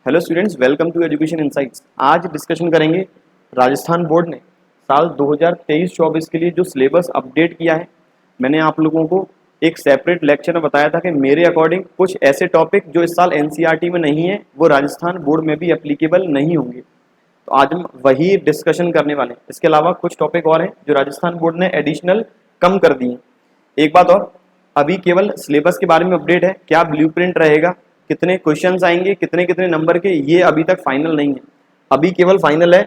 Hello students, welcome to education insights. आज discussion करेंगे Rajasthan board ने साल 2023-24 के लिए जो सिलेबस अपडेट किया है। मैंने आप लोगों को एक सेपरेट लेक्चर में बताया था कि मेरे अकॉर्डिंग कुछ ऐसे टॉपिक जो इस साल एनसीईआरटी में नहीं है वो राजस्थान बोर्ड में भी एप्लीकेबल नहीं होंगे, तो आज हम वही डिस्कशन करने वाले हैं। इसके अलावा कुछ टॉपिक और हैं जो राजस्थान बोर्ड ने एडिशनल कम कर दिए। एक बात और, अभी केवल सिलेबस के बारे में अपडेट है, क्या ब्लूप्रिंट रहेगा, कितने क्वेश्चंस आएंगे, कितने कितने नंबर के, ये अभी तक फाइनल नहीं है। अभी केवल फाइनल है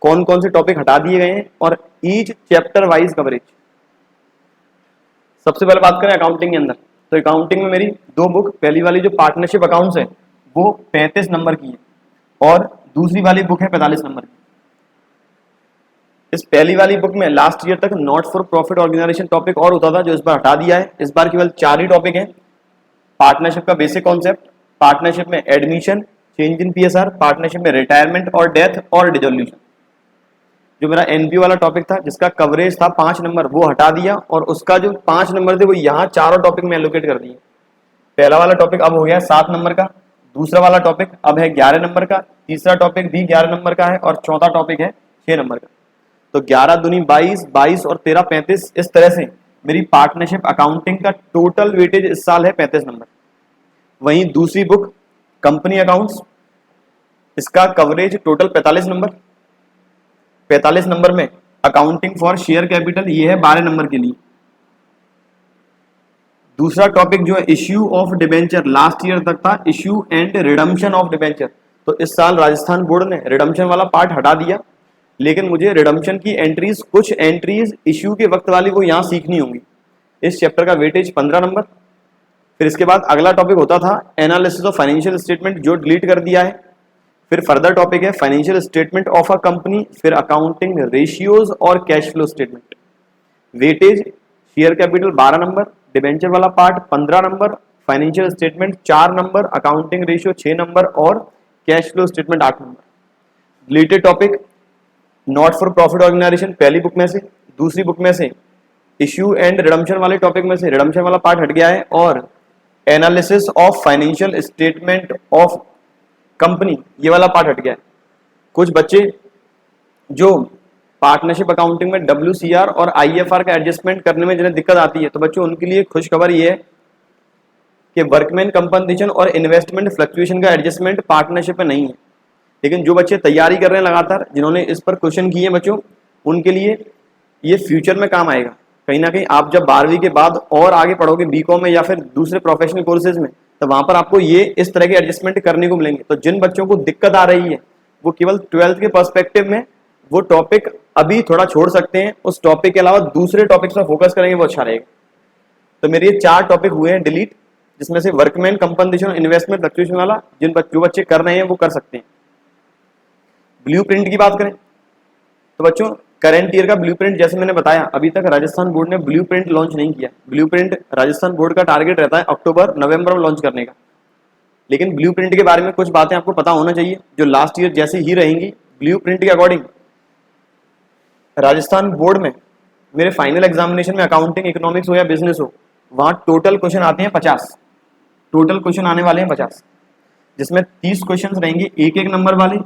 कौन कौन से टॉपिक हटा दिए गए हैं और ईच चैप्टर वाइज कवरेज। सबसे पहले बात करें अकाउंटिंग के अंदर, तो अकाउंटिंग में मेरी दो बुक, पहली वाली जो पार्टनरशिप अकाउंट्स है वो 35 नंबर की है और दूसरी वाली बुक है 45 नंबर की। इस पहली वाली बुक में लास्ट ईयर तक not for profit organisation topic और होता था, जो इस बार हटा दिया है। इस बार केवल 4 ही टॉपिक हैं। पार्टनरशिप का बेसिक कॉन्सेप्ट, पार्टनरशिप में admission, change in PSR, partnership में रिटायरमेंट और डेथ और डिसोल्यूशन। जो मेरा एनपीओ वाला टॉपिक था जिसका कवरेज था 5 नंबर, वो हटा दिया और उसका जो 5 नंबर थे वो यहाँ चारों टॉपिक में एलोकेट कर दिए। पहला वाला टॉपिक अब हो गया 7 नंबर का, दूसरा वाला टॉपिक अब है 11 नंबर का, तीसरा टॉपिक भी 11 नंबर का है और चौथा टॉपिक है 6 नंबर का। तो 11 दूनी 22, 22 और 13 35। इस तरह से मेरी पार्टनरशिप अकाउंटिंग का टोटल वेटेज इस साल है 35 नंबर। वहीं दूसरी बुक कंपनी अकाउंट्स, इसका कवरेज टोटल 45 नंबर। 45 नंबर में अकाउंटिंग फॉर शेयर कैपिटल, ये है 12 नंबर के लिए। दूसरा टॉपिक जो है issue of debenture, last year तक था issue and redemption of debenture, तो इस साल राजस्थान बोर्ड ने रिडम्पशन वाला पार्ट हटा दिया, लेकिन मुझे रिडम्पशन की एंट्रीज, कुछ एंट्रीज इश्यू के वक्त वाली वो यहाँ सीखनी होंगी। इस चैप्टर का वेटेज 15 नंबर। फिर इसके बाद अगला टॉपिक होता था एनालिसिस ऑफ फाइनेंशियल स्टेटमेंट, जो डिलीट कर दिया है। फिर फर्दर टॉपिक है financial statement of a company, फिर अकाउंटिंग रेशियोज और cash flow statement. Weightage share capital 12 number, debenture वाला part 15 number, financial statement 4 number, accounting ratio 6 number और cash flow statement 8 number. Deleted topic not for profit organisation पहली book में से, दूसरी book में से इश्यू एंड रिडम्पशन वाले topic में से रिडम्पशन वाला पार्ट हट गया है और analysis of financial statement of company, ये वाला पार्ट हट गया है। कुछ बच्चे जो पार्टनरशिप अकाउंटिंग में WCR और IFR का एडजस्टमेंट करने में जिन्हें दिक्कत आती है, तो बच्चों उनके लिए खुश खबर ये है कि वर्कमैन कंपनसेशन और इन्वेस्टमेंट फ्लक्चुएशन का एडजस्टमेंट पार्टनरशिप में नहीं है। लेकिन जो बच्चे तैयारी कर रहे हैं लगातार, जिन्होंने इस पर क्वेश्चन किए हैं बच्चों, उनके लिए ये फ्यूचर में काम आएगा। कहीं ना कहीं आप जब 12वीं के बाद और आगे पढ़ोगे बीकॉम में या फिर दूसरे प्रोफेशनल कोर्सेज में, तो वहां पर आपको ये इस तरह के एडजस्टमेंट करने को मिलेंगे। तो जिन बच्चों को दिक्कत आ रही है वो केवल 12th के पर्सपेक्टिव में वो टॉपिक अभी थोड़ा छोड़ सकते हैं, उस टॉपिक के अलावा दूसरे टॉपिक्स पर फोकस करेंगे, वो अच्छा रहेगा। तो मेरे ये 4 टॉपिक हुए हैं डिलीट, जिसमें से वर्कमैन कंपनसेशन, इन्वेस्टमेंट फ्लक्चुएशन वाला जो बच्चे कर रहे हैं वो कर सकते हैं। ब्लूप्रिंट की बात करें तो बच्चों करंट ईयर का ब्लूप्रिंट, जैसे मैंने बताया, अभी तक राजस्थान बोर्ड ने ब्लूप्रिंट लॉन्च नहीं किया। ब्लूप्रिंट राजस्थान बोर्ड का टारगेट रहता है अक्टूबर नवंबर में लॉन्च करने का, लेकिन ब्लूप्रिंट के बारे में कुछ बातें आपको पता होना चाहिए जो लास्ट ईयर जैसे ही रहेंगी। ब्लूप्रिंट के अकॉर्डिंग राजस्थान बोर्ड में मेरे फाइनल एग्जामिनेशन में अकाउंटिंग, इकोनॉमिक्स हो या बिजनेस हो, वहां टोटल क्वेश्चन आते हैं 50। टोटल क्वेश्चन आने वाले हैं 50, जिसमें 30 क्वेश्चन रहेंगे 1-1 नंबर वाले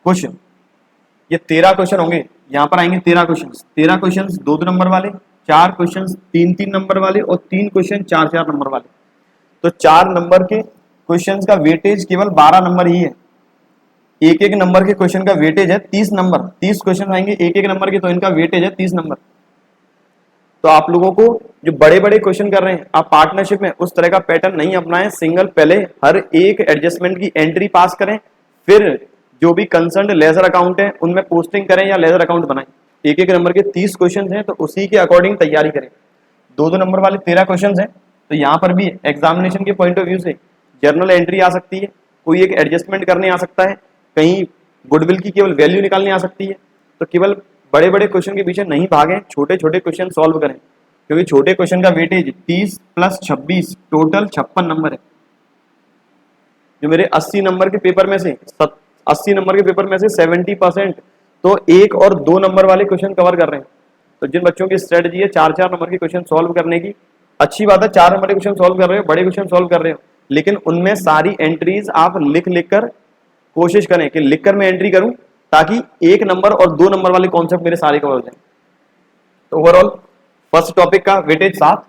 क्वेश्चन। ये 13 क्वेश्चन होंगे, यहाँ पर आएंगे 13 क्वेश्चन। 13 क्वेश्चन 2-2 नंबर वाले, 4 क्वेश्चन 3-3 नंबर वाले और 3 क्वेश्चन 4-4 नंबर वाले। तो 4 नंबर के क्वेश्चन का वेटेज केवल 12 नंबर ही है। 1-1 नंबर के क्वेश्चन का वेटेज है 30 नंबर। 30 क्वेश्चन आएंगे 1-1 नंबर के, तो इनका वेटेज है 30 नंबर। तो आप लोगों को जो बड़े बड़े क्वेश्चन कर रहे हैं, आप पार्टनरशिप में उस तरह का पैटर्न नहीं अपनाएं। सिंगल पहले हर एक एडजस्टमेंट की एंट्री पास करें, फिर जो भी कंसर्न लेजर अकाउंट है उनमें पोस्टिंग करें या लेजर अकाउंट बनाएं। 1-1 नंबर के 30 क्वेश्चन हैं, तो उसी के अकॉर्डिंग तैयारी करें। 2-2 नंबर वाले 13 क्वेश्चन हैं, तो यहाँ पर भी एग्जामिनेशन के पॉइंट ऑफ व्यू से जर्नल एंट्री आ सकती है, कोई एक एडजस्टमेंट करने आ सकता है, कहीं गुडविल की केवल वैल्यू निकालने आ सकती है। तो केवल बड़े बड़े क्वेश्चन के पीछे नहीं भागें, छोटे छोटे क्वेश्चन सॉल्व करें, क्योंकि छोटे क्वेश्चन का वेटेज 30 + 26 टोटल 56 नंबर है। जो मेरे 80 नंबर के पेपर में से 80 नंबर के पेपर में से 70% तो 1 और 2 नंबर वाले क्वेश्चन कवर कर रहे हैं। तो जिन बच्चों की स्ट्रेटजी है 4-4 नंबर के क्वेश्चन सॉल्व करने की, अच्छी बात है, 4 नंबर के क्वेश्चन सॉल्व कर रहे हो, बड़े क्वेश्चन सॉल्व कर रहे हो, लेकिन उनमें सारी एंट्रीज आप लिख लिख कर कोशिश करें कि लिखकर मैं एंट्री करूं, ताकि 1 नंबर और 2 नंबर वाले कॉन्सेप्ट मेरे सारे कवर हो जाए। तो ओवरऑल फर्स्ट टॉपिक का वेटेज 7,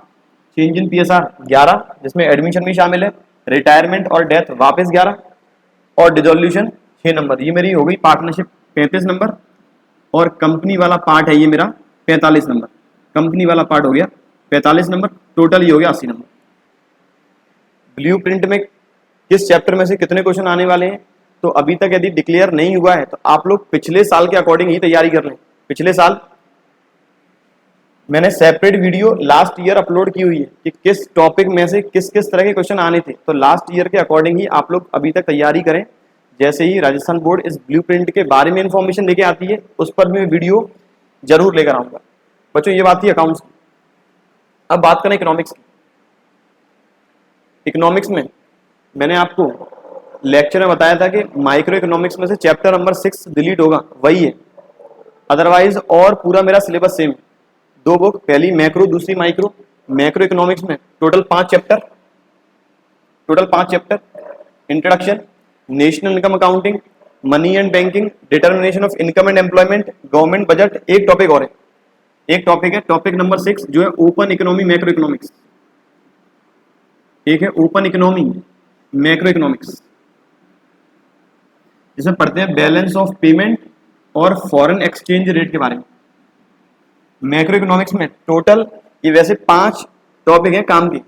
चेंज इन पीएसआर 11, जिसमें एडमिशन भी शामिल है, रिटायरमेंट और डेथ वापस 11, और डिसोल्यूशन 6 नंबर। ये मेरी हो गई पार्टनरशिप 35 नंबर, और कंपनी वाला पार्ट है ये मेरा 45 नंबर। कंपनी वाला पार्ट हो गया 45 नंबर, टोटल ये हो गया 80 नंबर। ब्लूप्रिंट में किस चैप्टर में से कितने क्वेश्चन आने वाले हैं, तो अभी तक यदि डिक्लेयर नहीं हुआ है तो आप लोग पिछले साल के अकॉर्डिंग ही तैयारी कर लें। पिछले साल मैंने separate video last year upload की हुई है कि किस टॉपिक में से किस किस तरह के क्वेश्चन आने थे, तो लास्ट ईयर के अकॉर्डिंग ही आप लोग अभी तक तैयारी करें। जैसे ही राजस्थान बोर्ड इस ब्लूप्रिंट के बारे में इंफॉर्मेशन लेके आती है, उस पर भी मैं वीडियो जरूर लेकर आऊंगा। बच्चों ये बात थी अकाउंट्स की। अब बात करें इकोनॉमिक्स की। इकोनॉमिक्स में मैंने आपको लेक्चर में बताया था कि माइक्रो इकोनॉमिक्स में से चैप्टर नंबर 6 डिलीट होगा, वही है, अदरवाइज और पूरा मेरा सिलेबस सेम है। 2 बुक, पहली मैक्रो दूसरी माइक्रो। मैक्रो इकोनॉमिक्स में total 5 chapter, introduction, national income accounting, money and banking, determination of income and employment, government budget. एक टॉपिक और है, एक टॉपिक है टॉपिक नंबर 6 जो है ओपन इकोनॉमी मैक्रो इकोनॉमिक्स। एक है ओपन इकोनॉमी मैक्रो इकोनॉमिक्स, जिसमें पढ़ते हैं बैलेंस ऑफ पेमेंट और फॉरेन एक्सचेंज रेट के बारे में। मैक्रो इकोनॉमिक्स में टोटल ये वैसे 5 टॉपिक हैं काम के।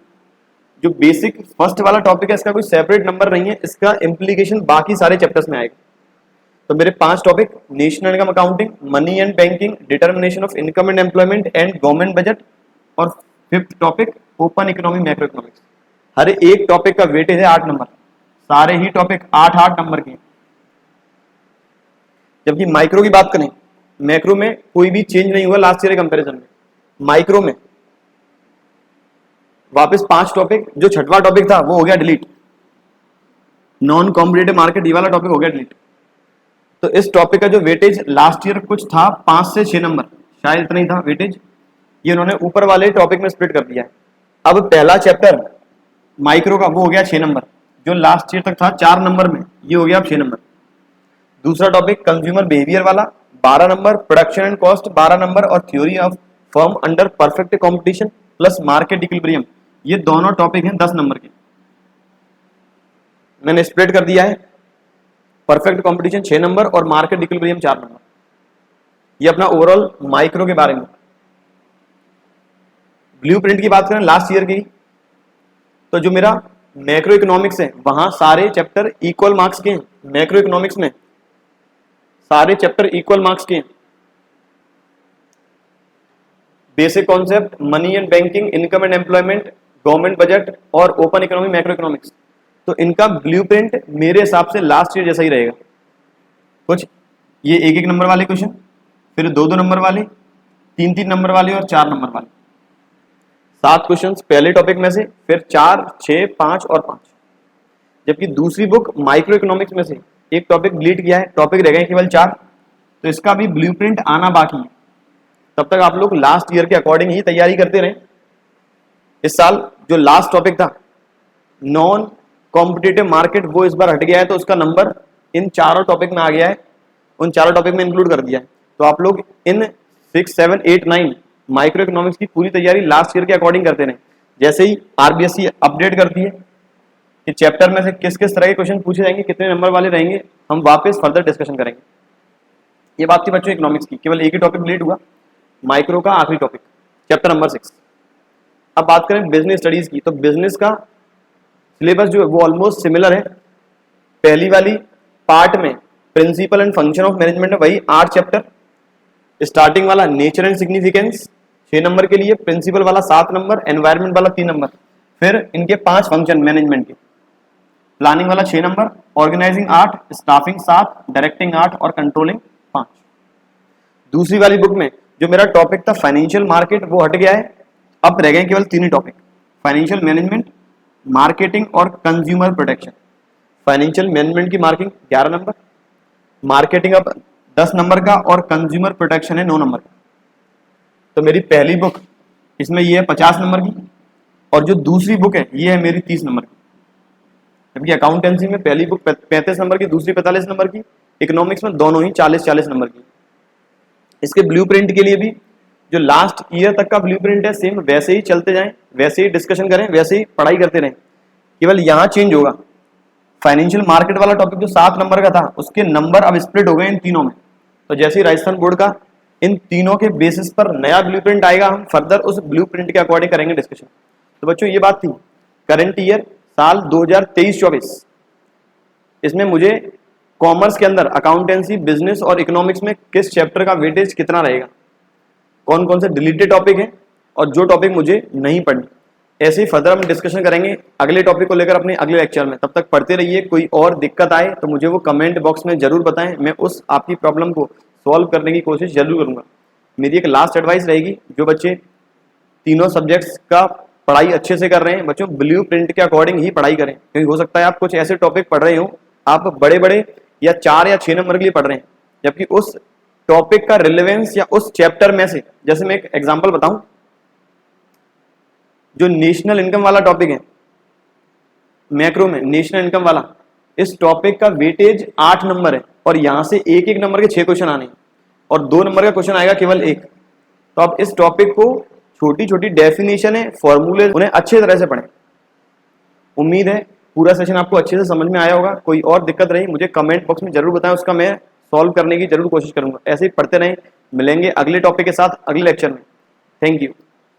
जो बेसिक फर्स्ट वाला टॉपिक है इसका कोई सेपरेट नंबर नहीं है, इसका इम्प्लीकेशन बाकी सारे चैप्टर्स में आएगा। तो मेरे 5 topic, national income accounting, money and banking, determination of income and employment and government budget, और 5th topic open economy macro economics. हर एक टॉपिक का वेटेज है 8 नंबर, सारे ही टॉपिक 8-8 नंबर के। जबकि माइक्रो की बात करें, मैक्रो में कोई भी चेंज नहीं हुआ लास्ट ईयर के कंपैरिजन में। माइक्रो में वापस 5 टॉपिक, जो 6वां टॉपिक था वो हो गया डिलीट, नॉन कॉम्पिटिटिव मार्केट, ये वाला टॉपिक हो गया डिलीट। तो इस टॉपिक का जो वेटेज लास्ट ईयर कुछ था 5 से 6 नंबर, शायद इतना ही था वेटेज, ये उन्होंने ऊपर वाले टॉपिक में स्प्लिट कर दिया है। अब पहला चैप्टर माइक्रो का वो हो गया 6 नंबर, जो लास्ट ईयर तक था 4 नंबर में, ये हो गया अब 6 नंबर। दूसरा टॉपिक कंज्यूमर बिहेवियर वाला 12 number, production and cost 12 number, और theory of firm under perfect competition plus market equilibrium, ये दोनों टॉपिक हैं 10 नंबर के। मैंने स्प्लिट कर दिया है, परफेक्ट कंपटीशन 6 नंबर और मार्केट इक्विलिब्रियम 4 नंबर। ये अपना ओवरऑल माइक्रो के बारे में। ब्लूप्रिंट की बात करें लास्ट ईयर की, तो जो मेरा मैक्रो इकोनॉमिक्स है वहां सारे चैप्टर इक्वल मार्क्स के हैं। मैक्रो इकोनॉमिक्स में सारे चैप्टर इक्वल मार्क्स के हैं। Basic concept, money and banking, income and employment, government budget और ओपन इकोनॉमी मैक्रो इकोनॉमिक्स। तो इनका ब्लूप्रिंट मेरे हिसाब से लास्ट ईयर जैसा ही रहेगा। कुछ ये 1-1 नंबर वाले क्वेश्चन, फिर 2-2 नंबर वाले, 3-3 नंबर वाले और 4 नंबर वाले। 7 क्वेश्चंस पहले टॉपिक में से, फिर 4, 6, 5 और 5। जबकि दूसरी बुक माइक्रो इकोनॉमिक्स में से एक टॉपिक डिलीट किया है, टॉपिक रह गए केवल 4। तो इसका भी ब्लूप्रिंट आना बाकी है। तब तक आप लोग लास्ट ईयर के अकॉर्डिंग ही तैयारी करते रहें। इस साल जो लास्ट टॉपिक था नॉन कॉम्पिटिटिव मार्केट, वो इस बार हट गया है, तो उसका नंबर इन चारों टॉपिक में आ गया है, उन चारों टॉपिक में इंक्लूड कर दिया है। तो आप लोग इन 6, 7, 8, 9 माइक्रो इकोनॉमिक्स की पूरी तैयारी लास्ट ईयर के अकॉर्डिंग करते रहें। जैसे ही आरबीएससी अपडेट करती है कि चैप्टर में से किस किस तरह के क्वेश्चन पूछे जाएंगे, कितने नंबर वाले रहेंगे, हम वापस फर्दर डिस्कशन करेंगे। ये बात थी बच्चों इकोनॉमिक्स की। केवल एक ही टॉपिक डिलीट हुआ, माइक्रो का आखिरी टॉपिक, चैप्टर नंबर 6। अब बात करें बिजनेस स्टडीज की, तो बिजनेस का सिलेबस जो है वो ऑलमोस्ट सिमिलर है। पहली वाली पार्ट में principle and function of management है, वही 8 चैप्टर। स्टार्टिंग वाला नेचर एंड सिग्निफिकेंस 6 नंबर के लिए, प्रिंसिपल वाला 7 नंबर, एनवायरमेंट वाला 3 नंबर, फिर इनके 5 फंक्शन मैनेजमेंट के। प्लानिंग वाला 6 नंबर, ऑर्गेनाइजिंग 8, स्टाफिंग 7, डायरेक्टिंग 8 और कंट्रोलिंग 5। दूसरी वाली बुक में जो मेरा टॉपिक था फाइनेंशियल मार्केट, वो हट गया है, अब रह गए केवल 3 ही टॉपिक, फाइनेंशियल मैनेजमेंट, मार्केटिंग और कंज्यूमर प्रोटेक्शन। फाइनेंशियल मैनेजमेंट की मार्किंग 11 नंबर, मार्केटिंग अब 10 नंबर का और कंज्यूमर प्रोटेक्शन है 9 नंबर का। तो मेरी पहली बुक इसमें ये है 50 नंबर की, और जो दूसरी बुक है ये है मेरी 30 नंबर की। जबकि अकाउंटेंसी में पहली बुक 35 नंबर की, दूसरी 45 नंबर की, इकोनॉमिक्स में दोनों ही 40-40 नंबर की। इसके ब्लूप्रिंट के लिए भी जो लास्ट ईयर तक का ब्लूप्रिंट है सेम वैसे ही चलते जाएं, वैसे ही डिस्कशन करें, वैसे ही पढ़ाई करते रहें। केवल यहाँ चेंज होगा, फाइनेंशियल मार्केट वाला टॉपिक जो 7 नंबर का था उसके नंबर अब स्प्लिट हो गए इन तीनों में। तो जैसे ही राजस्थान बोर्ड का इन तीनों के बेसिस पर नया ब्लूप्रिंट आएगा, हम फर्दर उस ब्लूप्रिंट के अकॉर्डिंग करेंगे डिस्कशन। तो बच्चों ये बात थी करंट ईयर साल 2023-24। इसमें मुझे कॉमर्स के अंदर अकाउंटेंसी, बिजनेस और इकोनॉमिक्स में किस चैप्टर का वेटेज कितना रहेगा, कौन कौन से डिलीटेड टॉपिक हैं और जो टॉपिक मुझे नहीं पढ़नी, ऐसे ही फर्दर हम डिस्कशन करेंगे अगले टॉपिक को लेकर अपने अगले लेक्चर में। तब तक पढ़ते रहिए। कोई और दिक्कत आए तो मुझे वो कमेंट बॉक्स में जरूर बताएं, मैं उस आपकी प्रॉब्लम को सॉल्व करने की कोशिश जरूर करूंगा। मेरी एक लास्ट एडवाइस रहेगी, जो बच्चे तीनों सब्जेक्ट्स का पढ़ाई अच्छे से कर रहे हैं बच्चों, ब्लू प्रिंट के अकॉर्डिंग ही पढ़ाई करें, क्योंकि हो सकता है आप कुछ ऐसे टॉपिक पढ़ रहे हो, आप बड़े बड़े या 4 या 6 नंबर के लिए पढ़ रहे हैं, जबकि उस टॉपिक का रिलेवेंस या उस चैप्टर में से, जैसे मैं एक एग्जांपल बताऊं, जो नेशनल इनकम वाला टॉपिक है मैक्रो में, नेशनल इनकम वाला, इस टॉपिक का वेटेज 8 नंबर है और यहां से एक एक नंबर के 6 क्वेश्चन आने और 2 नंबर का क्वेश्चन आएगा केवल 1। तो आप इस टॉपिक को छोटी छोटी डेफिनेशन है, फॉर्मूले, उन्हें अच्छे तरह से पढ़ें। उम्मीद है पूरा सेशन आपको अच्छे से समझ में आया होगा। कोई और दिक्कत रही मुझे कमेंट बॉक्स में जरूर बताएं, उसका मैं सॉल्व करने की जरूर कोशिश करूंगा। ऐसे ही पढ़ते रहें, मिलेंगे अगले टॉपिक के साथ अगले लेक्चर में। Thank you.